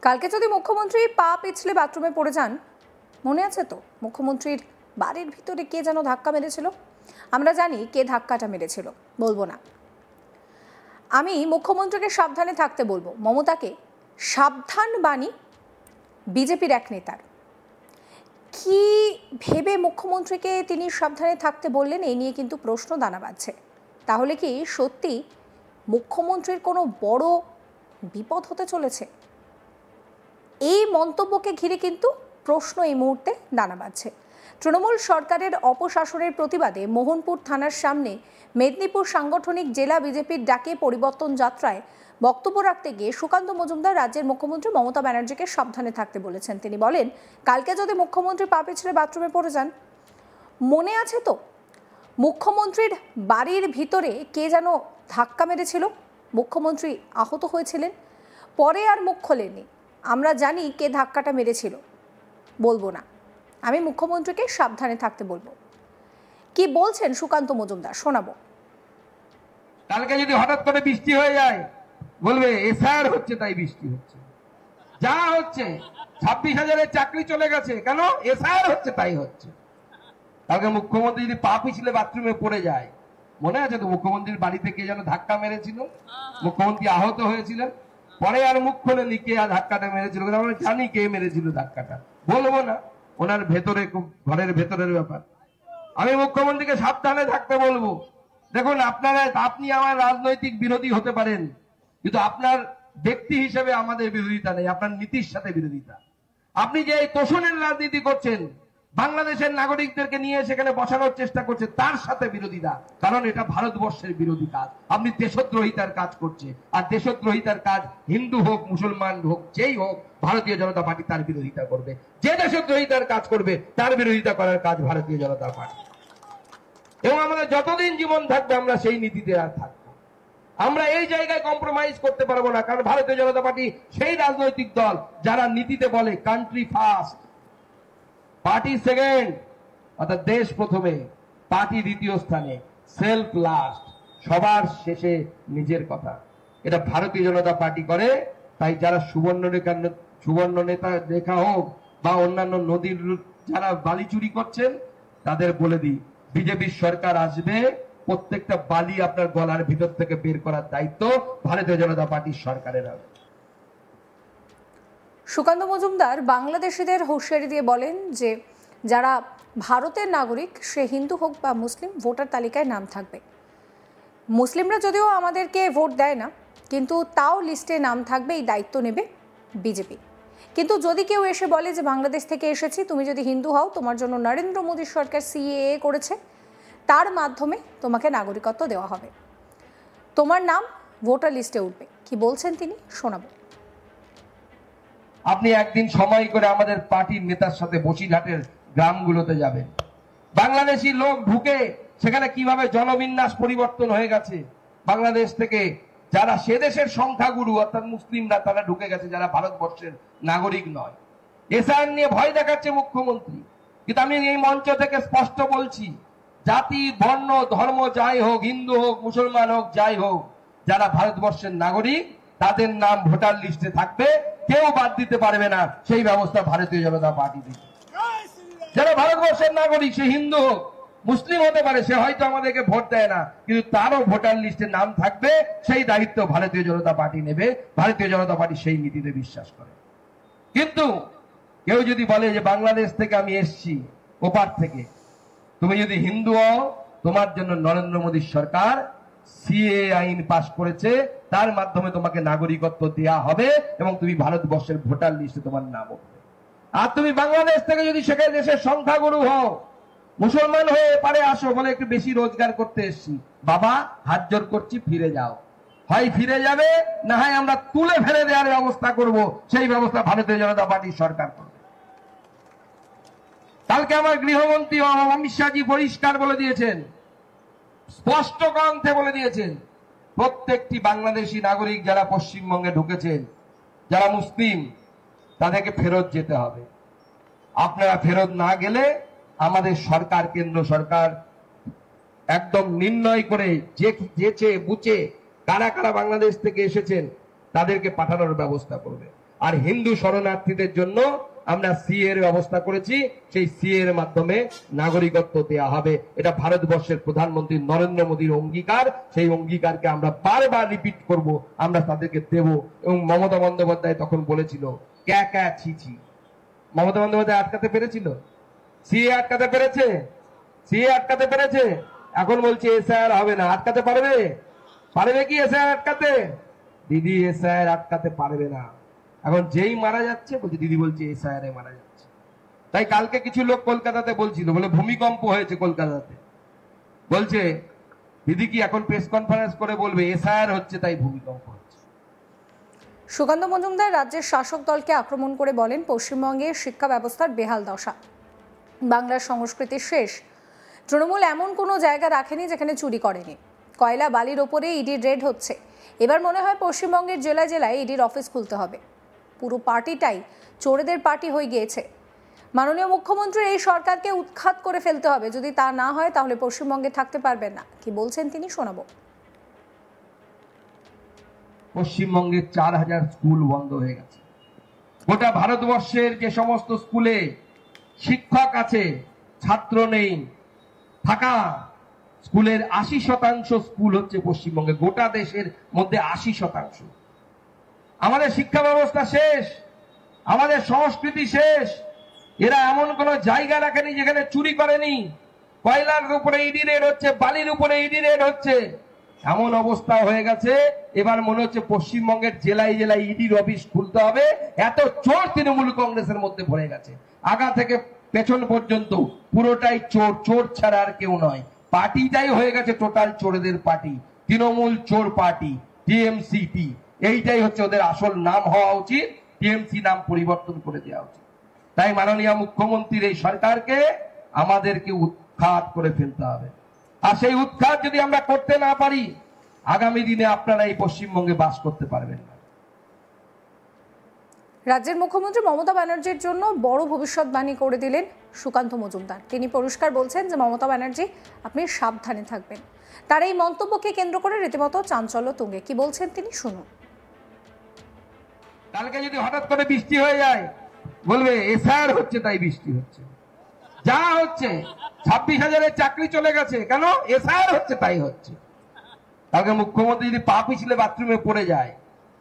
কালকে যদি মুখ্যমন্ত্রী পা পিছলে বাথরুমে পড়ে যান, মনে আছে তো মুখ্যমন্ত্রীর বাড়ির ভিতরে কে যেন ধাক্কা মেরেছিল? আমরা জানি কে ধাক্কাটা মেরেছিল, বলবো না। আমি মুখ্যমন্ত্রীকে সাবধানে থাকতে বলবো। মমতাকে সাবধান বাণী বিজেপির এক নেতার। কি ভেবে মুখ্যমন্ত্রীকে তিনি সাবধানে থাকতে বললেন, এই নিয়ে কিন্তু প্রশ্ন দানা বাঁধছে। তাহলে কি সত্যি মুখ্যমন্ত্রীর কোনো বড় বিপদ হতে চলেছে? এই মন্তব্যকে ঘিরে কিন্তু প্রশ্ন এই মুহূর্তে দানা বাঁধছে। তৃণমূল সরকারের অপশাসনের প্রতিবাদে মোহনপুর থানার সামনে মেদিনীপুর সাংগঠনিক জেলা বিজেপির ডাকে পরিবর্তন যাত্রায় বক্তব্য রাখতে গিয়ে সুকান্ত মজুমদার রাজ্যের মুখ্যমন্ত্রী মমতা ব্যানার্জিকে সাবধানে থাকতে বলেছেন। তিনি বলেন, কালকে যদি মুখ্যমন্ত্রী পা পিছলে বাথরুমে পড়ে যান, মনে আছে তো মুখ্যমন্ত্রীর বাড়ির ভিতরে কে যেন ধাক্কা মেরেছিল? মুখ্যমন্ত্রী আহত হয়েছিলেন, পরে আর মুখ খোলেননি। আমরা জানি কে ধাক্কাটা মেরেছিল, বলবো না। আমি মুখ্যমন্ত্রীকে সাবধানে থাকতে বলবো। কি বলছেন সুকান্ত মজুমদার, শোনাবো। কালকে যদি হঠাৎ করে বৃষ্টি হয়ে যায়, বলবে এসআর হচ্ছে তাই বৃষ্টি হচ্ছে। যা হচ্ছে 26,000-এর চাকরি চলে গেছে, কেন? এসআর হচ্ছে তাই হচ্ছে। কালকে মুখ্যমন্ত্রী যদি পা পিছলে বাথরুমে পড়ে যায়, মনে আছে তো মুখ্যমন্ত্রীর বাড়িতে কে যেন ধাক্কা মেরেছিল? মুখ্যমন্ত্রী আহত হয়েছিলেন, পরে আর মুখ খোলেনি কে ধাক্কাটা মেরেছিল। আমরা জানি কে মেরেছিল ধাক্কাটা, বলবো না। ওনার ভেতরে, ঘরের ভেতরের ব্যাপার। আমি মুখ্যমন্ত্রীকে সাবধানে থাকতে বলবো। দেখুন, আপনি আমার রাজনৈতিক বিরোধী হতে পারেন, কিন্তু আপনার ব্যক্তি হিসেবে আমাদের বিরোধিতা নেই, আপনার নীতির সাথে বিরোধিতা। আপনি যে এই তোষণের রাজনীতি করছেন, বাংলাদেশের নাগরিকদেরকে নিয়ে সেখানে বসানোর চেষ্টা করছে, তার সাথে বিরোধিতা। কারণ এটা ভারতবর্ষের বিরোধী কাজ। আপনি দেশদ্রোহিতার কাজ করছে, আর দেশদ্রোহিতার কাজ হিন্দু হোক, মুসলমান হোক, যেই হোক, ভারতীয় জনতা পার্টি তার বিরোধিতা করবে। যে দেশদ্রোহিতার কাজ করবে তার বিরোধিতা করার কাজ ভারতীয় জনতা পার্টি। এবং আমাদের যতদিন জীবন থাকবে আমরা সেই নীতিতে আর থাকবো। আমরা এই জায়গায় কম্প্রোমাইজ করতে পারবো না, কারণ ভারতীয় জনতা পার্টি সেই রাজনৈতিক দল যারা নীতিতে বলে কান্ট্রি ফার্স্ট, পার্টি সেকেন্ড, অর্থাৎ দেশ প্রথমে, পার্টি দ্বিতীয় স্থানে, সেলফ লাস্ট, সবার শেষে নিজের কথা। এটা ভারতীয় জনতা পার্টি করে। তাই যারা সুবর্ণ নেতা রেখা হোক বা অন্যান্য নদীর যারা বালি চুরি করছেন, তাদের বলে দিই, বিজেপির সরকার আসবে, প্রত্যেকটা বালি আপনার গলার ভিতর থেকে বের করার দায়িত্ব ভারতীয় জনতা পার্টির সরকারের হবে। সুকান্ত মজুমদার বাংলাদেশিদের হুঁশিয়ারি দিয়ে বলেন যে যারা ভারতের নাগরিক, সে হিন্দু হোক বা মুসলিম, ভোটার তালিকায় নাম থাকবে। মুসলিমরা যদিও আমাদেরকে ভোট দেয় না, কিন্তু তাও লিস্টে নাম থাকবে, এই দায়িত্ব নেবে বিজেপি। কিন্তু যদি কেউ এসে বলে যে বাংলাদেশ থেকে এসেছি, তুমি যদি হিন্দু হও, তোমার জন্য নরেন্দ্র মোদীর সরকার সিএএ করেছে, তার মাধ্যমে তোমাকে নাগরিকত্ব দেওয়া হবে, তোমার নাম ভোটার লিস্টে উঠবে। কি বলছেন তিনি, শোনাবো। আপনি একদিন সময় করে আমাদের পার্টির নেতার সাথে বসিরহাটের গ্রামগুলোতে যাবেন। বাংলাদেশি লোক ঢুকে সেখানে কিভাবে জনবিন্যাস পরিবর্তন হয়ে গেছে। বাংলাদেশ থেকে যারা সে দেশের সংখ্যাগুরু অর্থাৎ মুসলিমরা, তারা ঢুকে গেছে, যারা ভারতবর্ষের নাগরিক নয়। এসআর নিয়ে ভয় দেখাচ্ছে মুখ্যমন্ত্রী, কিন্তু আমি এই মঞ্চ থেকে স্পষ্ট বলছি, জাতি, বর্ণ, ধর্ম যাই হোক, হিন্দু হোক, মুসলমান হোক, যাই হোক, যারা ভারতবর্ষের নাগরিক, তাদের নাম ভোটার লিস্টে থাকবে, কেউ বাদ দিতে পারবে না। সেই ব্যবস্থা ভারতীয় জনতা পার্টি দিচ্ছে। যারা ভারতবর্ষের নাগরিক, সে হিন্দু হোক, মুসলিম হতে পারে, সে হয়তো আমাদেরকে ভোট দেয় না, কিন্তু তারও ভোটার লিস্টে নাম থাকবে, সেই দায়িত্ব ভারতীয় জনতা পার্টি নেবে। ভারতীয় জনতা পার্টি সেই নীতিতে বিশ্বাস করে। কিন্তু কেউ যদি বলে যে বাংলাদেশ থেকে আমি এসছি, ওপার থেকে, তুমি যদি হিন্দু হও, তোমার জন্য নরেন্দ্র মোদীর সরকার সিএএ আইন পাশ করেছে, তার মাধ্যমে তোমাকে নাগরিকত্ব দেয়া হবে এবং তুমি ভারতবর্ষের ভোটার লিস্টে তোমার নাম উঠবে। আর তুমি বাংলাদেশ থেকে যদি সেখানে দেশের সংখ্যাগুরু হও, মুসলমান হয়ে এপারে আসো, বলে একটু বেশি রোজগার করতে এসছি, বাবা হাত জোর করছি, ফিরে যাও। হয় ফিরে যাবে, না হয় আমরা তুলে ফেলে দেওয়ার ব্যবস্থা করব। সেই ব্যবস্থা ভারতীয় জনতা পার্টির সরকার করবে। কালকে আমার গৃহমন্ত্রী অমিত শাহজি পরিষ্কার বলে দিয়েছেন, স্পষ্ট কণ্ঠে বলে দিয়েছেন, প্রত্যেকটি বাংলাদেশি নাগরিক যারা পশ্চিমবঙ্গে ঢুকেছেন, যারা মুসলিম, তাদেরকে ফেরত যেতে হবে। আপনারা ফেরত না গেলে আমাদের সরকার, কেন্দ্র সরকার একদম নির্ণয় করে, যেচে বুঝে কারা কারা বাংলাদেশ থেকে এসেছেন তাদেরকে পাঠানোর ব্যবস্থা করবে। আর হিন্দু শরণার্থীদের জন্য আমরা সিএ এর ব্যবস্থা করেছি, সেই সিএ এর মাধ্যমে নাগরিকত্ব দেওয়া হবে। এটা ভারতবর্ষের প্রধানমন্ত্রী নরেন্দ্র মোদীর অঙ্গীকার, সেই অঙ্গীকারকে আমরা বারবার রিপিট করব, আমরা তাদেরকে দেব। এবং মমতা বন্দ্যোপাধ্যায় তখন বলেছিল ক্যা ক্যা ছি ছি। মমতা বন্দ্যোপাধ্যায় আটকাতে পেরেছিল? সিএ আটকাতে পেরেছে? সিএ আটকাতে পেরেছে? এখন বলছে এসআইআর হবে না। আটকাতে পারবে? পারবে কি এসআইআর আটকাতে? দিদি এসআইআর আটকাতে পারবে না। এখন যেই মারা যাচ্ছে বলছে, দিদি বলছে এসআইআর মারা যাচ্ছে। তাই কালকে কিছু লোক কলকাতাতে বলছিল, বলে ভূমিকম্প হয়েছে কলকাতাতে, বলছে দিদি কি এখন প্রেস কনফারেন্স করে বলবে এসআইআর হচ্ছে তাই ভূমিকম্প হচ্ছে। সুকান্ত মজুমদার রাজ্যের শাসক দলকে আক্রমণ করে বলেন পশ্চিমবঙ্গের শিক্ষা ব্যবস্থার বেহাল দশা, বাংলার সংস্কৃতি শেষ। তৃণমূল এমন কোনো জায়গা রাখেনি যেখানে চুরি করেনি। কয়লা বালির ওপরে ইডির রেড হচ্ছে। এবার মনে হয় পশ্চিমবঙ্গের জেলায় জেলায় ইডির অফিস খুলতে হবে। পুরো পার্টিটাই চোরেদের পার্টি হয়ে গিয়েছে। মাননীয় মুখ্যমন্ত্রীর এই সরকারকে উৎখাত করে ফেলতে হবে। যদি তা না হয় তাহলে পশ্চিমবঙ্গে থাকতে পারবেন না। কি বলছেন তিনি, শোনাবো। পশ্চিমবঙ্গে 4000 স্কুল বন্ধ হয়ে গেছে। গোটা ভারতবর্ষের যে সমস্ত স্কুলে শিক্ষক আছে, ছাত্র নেই, ফাঁকা স্কুলের 80% স্কুল হচ্ছে পশ্চিমবঙ্গে। গোটা দেশের মধ্যে 80%। আমাদের শিক্ষা ব্যবস্থা শেষ, আমাদের সংস্কৃতি শেষ। এরা এমন কোন জায়গা রাখেনি যেখানে চুরি করেনি। কয়লার উপরে ইডি রেড হচ্ছে, বালির উপরে ইডি রেড হচ্ছে। এমন অবস্থা হয়ে গেছে, এবার মনে হচ্ছে পশ্চিমবঙ্গের জেলায় জেলায় ইডির অফিস খুলতে হবে। এত চোর তৃণমূল কংগ্রেসের মধ্যে ভরে গেছে, আগা থেকে পেছন পর্যন্ত পুরোটাই চোর। চোর ছাড়া আর কেউ নয়। পার্টিটাই হয়ে গেছে টোটাল চোরদের পার্টি, তৃণমূল চোর পার্টি, টিএমসিপি। এইটাই হচ্ছে ওদের আসল নাম হওয়া উচিত। টিএমসি নাম পরিবর্তন করে দেওয়া উচিত। তাই মাননীয় মুখ্যমন্ত্রীর এই সরকারকে আমাদেরকে উৎখাত করে ফেলতে হবে। আর সেই উৎখাত যদি আমরা করতে না পারি, আগামী দিনে আপনারা এই পশ্চিমবঙ্গে বাস করতে পারবেন না। রাজ্যের মুখ্যমন্ত্রী মমতা ব্যানার্জির জন্য বড় ভবিষ্যৎবাণী করে দিলেন সুকান্ত মজুমদার। তিনি পরিষ্কার বলছেন যে মমতা ব্যানার্জি, আপনি সাবধানে থাকবেন। তার এই মন্তব্যকে কেন্দ্র করে রীতিমতো চাঞ্চল্য তুঙ্গে। কি বলছেন তিনি, শুনুন। কালকে যদি হঠাৎ করে বৃষ্টি হয়ে যায়, বলবে এসআইআর হচ্ছে তাই বৃষ্টি হচ্ছে। যা হচ্ছে 26,000-এর চাকরি চলে গেছে, কেন? এসআইআর হচ্ছে তাই হচ্ছে। কালকে মুখ্যমন্ত্রী যদি পা পিছলে বাথরুমে পড়ে যায়,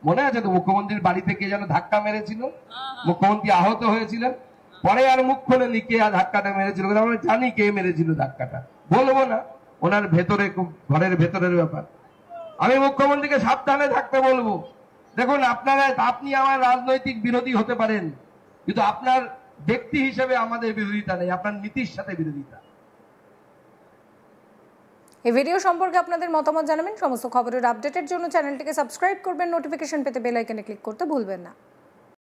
মনে আছে তো মুখ্যমন্ত্রীর বাড়িতে কে যেন ধাক্কা মেরেছিল, মুখ্যমন্ত্রী আহত হয়েছিলেন, পরে আর মুখ খোলেনি কে ধাক্কাটা মেরেছিল। আমরা জানি কে মেরেছিল ধাক্কাটা, বলবো না, ওনার ভেতরে, ঘরের ভেতরের ব্যাপার। আমি মুখ্যমন্ত্রীকে সাবধানে থাকতে বলবো। দেখুন, আপনি আমার রাজনৈতিক বিরোধী হতে পারেন, কিন্তু আপনার ব্যক্তি হিসেবে আমাদের বিরোধিতা নেই, আপনার নীতির সাথে বিরোধিতা। এই ভিডিও সম্পর্কে আপনাদের মতামত জানাবেন। সমস্ত খবরের আপডেটের জন্য চ্যানেলটিকে সাবস্ক্রাইব করবেন, নোটিফিকেশন পেতে বেল আইকনে ক্লিক করতে ভুলবেন না।